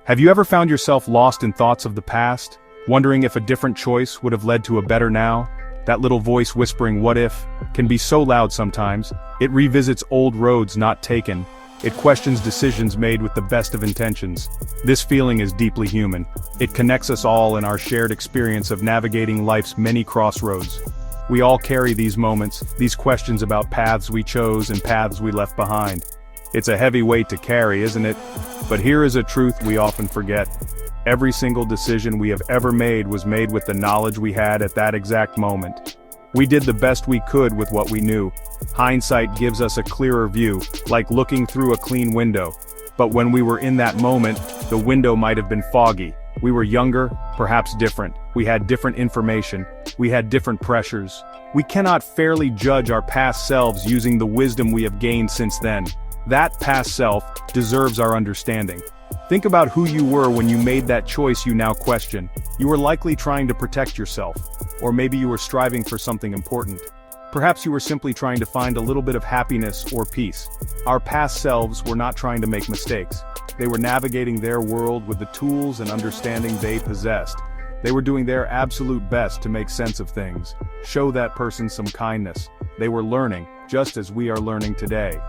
Have you ever found yourself lost in thoughts of the past, wondering if a different choice would have led to a better now? That little voice whispering "what if" can be so loud sometimes. It revisits old roads not taken. It questions decisions made with the best of intentions. This feeling is deeply human. It connects us all in our shared experience of navigating life's many crossroads. We all carry these moments, these questions about paths we chose and paths we left behind. It's a heavy weight to carry, isn't it? But here is a truth we often forget. Every single decision we have ever made was made with the knowledge we had at that exact moment. We did the best we could with what we knew. Hindsight gives us a clearer view, like looking through a clean window. But when we were in that moment, the window might have been foggy. We were younger, perhaps different. We had different information. We had different pressures. We cannot fairly judge our past selves using the wisdom we have gained since then. That past self deserves our understanding. Think about who you were when you made that choice you now question. You were likely trying to protect yourself. Or maybe you were striving for something important. Perhaps you were simply trying to find a little bit of happiness or peace. Our past selves were not trying to make mistakes. They were navigating their world with the tools and understanding they possessed. They were doing their absolute best to make sense of things. Show that person some kindness. They were learning, just as we are learning today.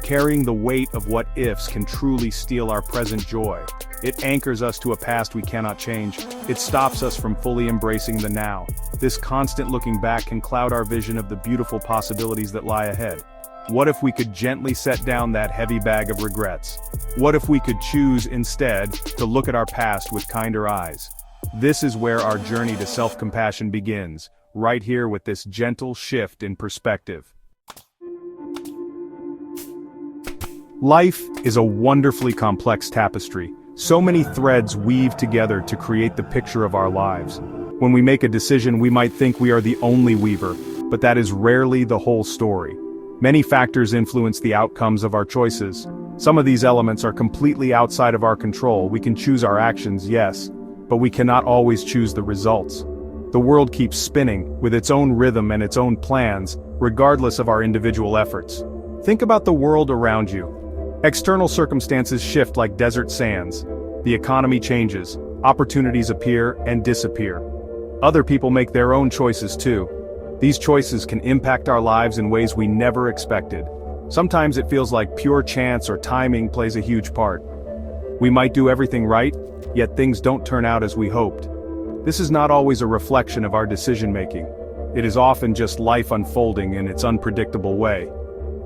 Carrying the weight of what ifs can truly steal our present joy. It anchors us to a past we cannot change. It stops us from fully embracing the now. This constant looking back can cloud our vision of the beautiful possibilities that lie ahead. What if we could gently set down that heavy bag of regrets? What if we could choose instead to look at our past with kinder eyes? This is where our journey to self-compassion begins, right here with this gentle shift in perspective. Life is a wonderfully complex tapestry. So many threads weave together to create the picture of our lives. When we make a decision, we might think we are the only weaver, but that is rarely the whole story. Many factors influence the outcomes of our choices. Some of these elements are completely outside of our control. We can choose our actions, yes, but we cannot always choose the results. The world keeps spinning, with its own rhythm and its own plans, regardless of our individual efforts. Think about the world around you. External circumstances shift like desert sands. The economy changes, opportunities appear and disappear. Other people make their own choices too. These choices can impact our lives in ways we never expected. Sometimes it feels like pure chance or timing plays a huge part. We might do everything right, yet things don't turn out as we hoped. This is not always a reflection of our decision-making. It is often just life unfolding in its unpredictable way.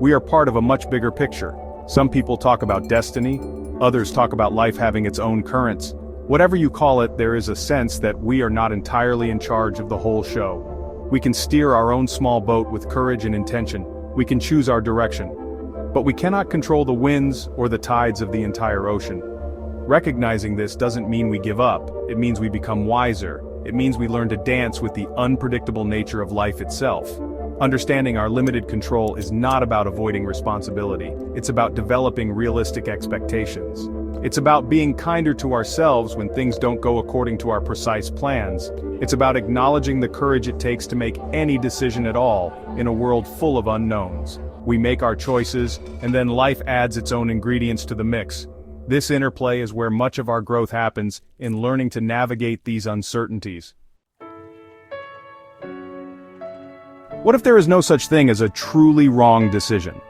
We are part of a much bigger picture. Some people talk about destiny, others talk about life having its own currents. Whatever you call it, there is a sense that we are not entirely in charge of the whole show. We can steer our own small boat with courage and intention. We can choose our direction. But we cannot control the winds or the tides of the entire ocean. Recognizing this doesn't mean we give up. It means we become wiser. It means we learn to dance with the unpredictable nature of life itself. Understanding our limited control is not about avoiding responsibility. It's about developing realistic expectations. It's about being kinder to ourselves when things don't go according to our precise plans. It's about acknowledging the courage it takes to make any decision at all in a world full of unknowns. We make our choices, and then life adds its own ingredients to the mix. This interplay is where much of our growth happens, in learning to navigate these uncertainties. What if there is no such thing as a truly wrong decision?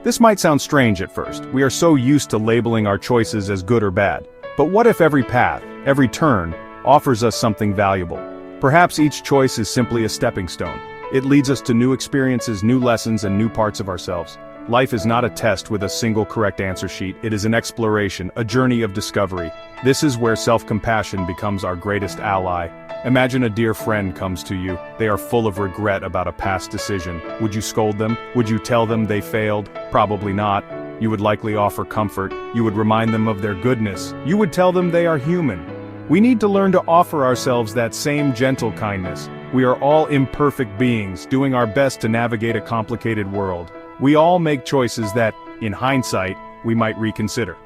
This might sound strange at first. We are so used to labeling our choices as good or bad. But what if every path, every turn, offers us something valuable? Perhaps each choice is simply a stepping stone. It leads us to new experiences, new lessons, and new parts of ourselves. Life is not a test with a single correct answer sheet. It is an exploration, a journey of discovery. This is where self-compassion becomes our greatest ally. Imagine a dear friend comes to you. They are full of regret about a past decision. Would you scold them? Would you tell them they failed? Probably not. You would likely offer comfort. You would remind them of their goodness. You would tell them they are human. We need to learn to offer ourselves that same gentle kindness. We are all imperfect beings, doing our best to navigate a complicated world. We all make choices that, in hindsight, we might reconsider.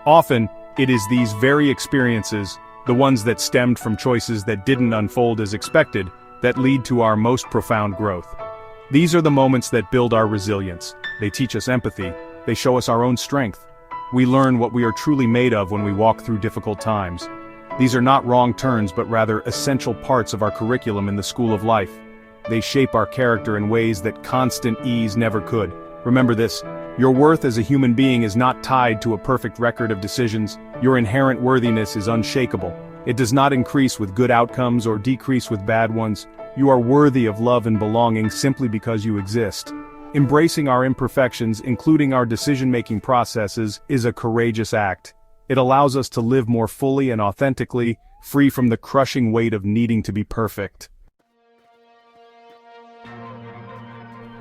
Often, it is these very experiences, the ones that stemmed from choices that didn't unfold as expected, that lead to our most profound growth. These are the moments that build our resilience. They teach us empathy. They show us our own strength. We learn what we are truly made of when we walk through difficult times. These are not wrong turns but rather essential parts of our curriculum in the school of life. They shape our character in ways that constant ease never could. Remember this, your worth as a human being is not tied to a perfect record of decisions. Your inherent worthiness is unshakable. It does not increase with good outcomes or decrease with bad ones. You are worthy of love and belonging simply because you exist. Embracing our imperfections, including our decision-making processes, is a courageous act. It allows us to live more fully and authentically, free from the crushing weight of needing to be perfect.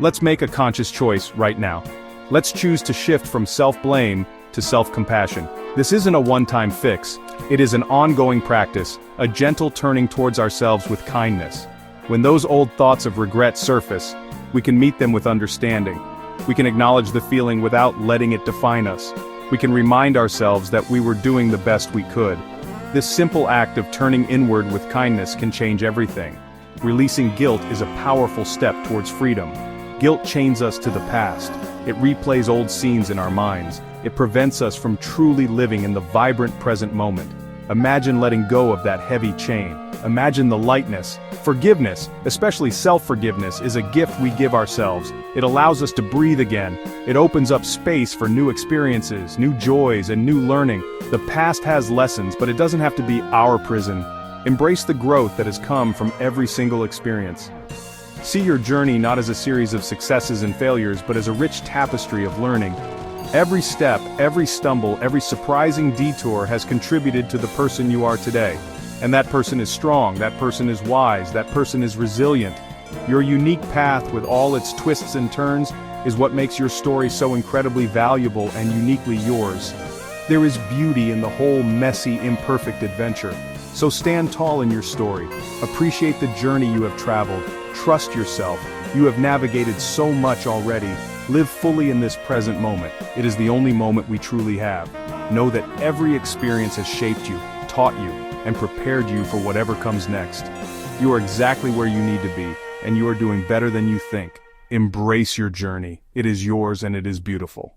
Let's make a conscious choice right now. Let's choose to shift from self-blame to self-compassion. This isn't a one-time fix. It is an ongoing practice, a gentle turning towards ourselves with kindness. When those old thoughts of regret surface, we can meet them with understanding. We can acknowledge the feeling without letting it define us. We can remind ourselves that we were doing the best we could. This simple act of turning inward with kindness can change everything. Releasing guilt is a powerful step towards freedom. Guilt chains us to the past. It replays old scenes in our minds. It prevents us from truly living in the vibrant present moment. Imagine letting go of that heavy chain. Imagine the lightness. Forgiveness, especially self-forgiveness, is a gift we give ourselves. It allows us to breathe again. It opens up space for new experiences, new joys, and new learning. The past has lessons, but it doesn't have to be our prison. Embrace the growth that has come from every single experience. See your journey not as a series of successes and failures, but as a rich tapestry of learning. Every step, every stumble, every surprising detour has contributed to the person you are today. And that person is strong, that person is wise, that person is resilient. Your unique path with all its twists and turns is what makes your story so incredibly valuable and uniquely yours. There is beauty in the whole messy, imperfect adventure. So stand tall in your story. Appreciate the journey you have traveled. Trust yourself. You have navigated so much already. Live fully in this present moment. It is the only moment we truly have. Know that every experience has shaped you, taught you, and prepared you for whatever comes next. You are exactly where you need to be, and you are doing better than you think. Embrace your journey. It is yours and it is beautiful.